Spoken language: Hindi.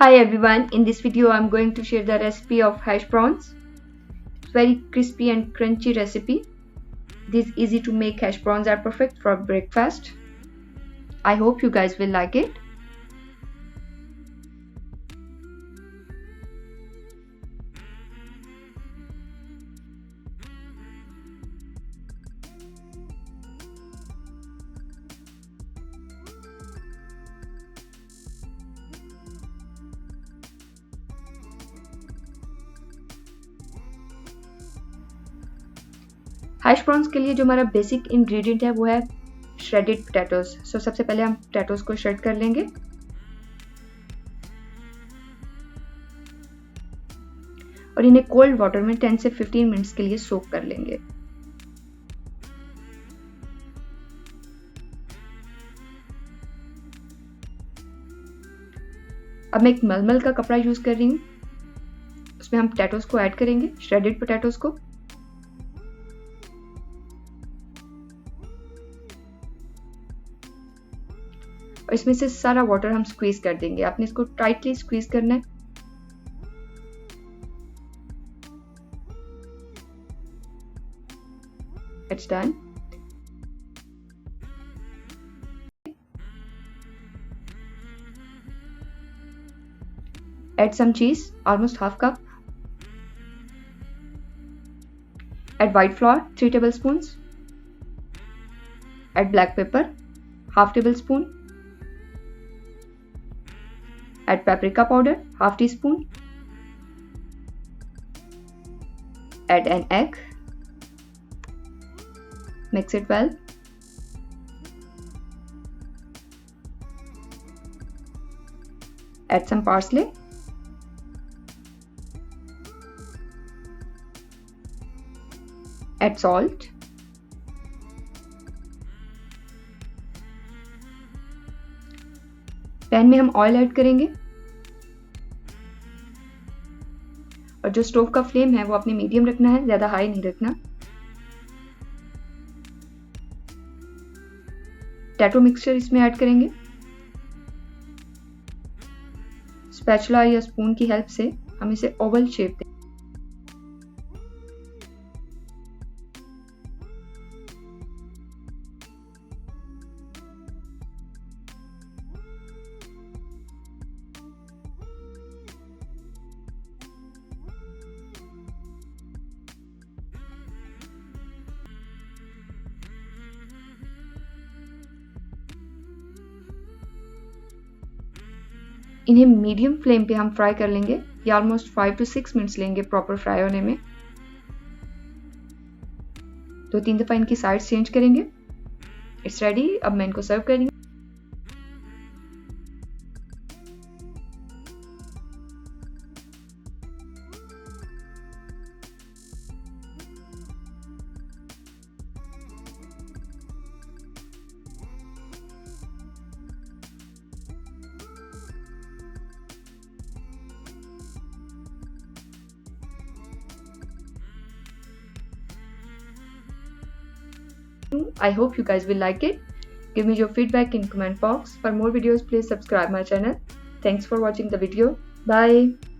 Hi everyone, in this video I'm going to share the recipe of hash browns. It's very crispy and crunchy recipe. These easy to make hash browns are perfect for breakfast. I hope you guys will like it. Hash browns के लिए जो हमारा बेसिक इंग्रेडिएंट है वो है श्रेडेड पोटैटोज। सबसे पहले हम पोटैटोज को श्रेड कर लेंगे और इन्हें कोल्ड वाटर में 10 से 15 मिनट्स के लिए सोक कर लेंगे। अब मैं एक मलमल का कपड़ा यूज कर रही हूँ, उसमें हम पोटैटोज को ऐड करेंगे, श्रेडेड पोटैटोज को। और इसमें से सारा वाटर हम स्क्वीज कर देंगे। आपने इसको टाइटली स्क्वीज करना है। It's done. Add some cheese, almost half cup. Add white flour, 3 tablespoons. Add black pepper, half tablespoon. Add paprika powder, half teaspoon. Add an egg. Mix it well. Add some parsley. Add salt. Pan में हम ऑयल ऐड करेंगे और जो स्टोव का फ्लेम है वो अपने मीडियम रखना है, ज्यादा हाई नहीं रखना। पोटैटो मिक्सचर इसमें ऐड करेंगे। स्पैचुला या स्पून की हेल्प से हम इसे ओवल शेप देंगे। इन्हें मीडियम फ्लेम पे हम फ्राई कर लेंगे। ये ऑलमोस्ट 5 to 6 मिनट्स लेंगे प्रॉपर फ्राई होने में। 2-3 दफा इनकी साइड चेंज करेंगे। It's ready. अब मैं इनको सर्व करेंगे। I hope you guys will like it. Give me your feedback in comment box. For more videos, please subscribe my channel. Thanks for watching the video. Bye.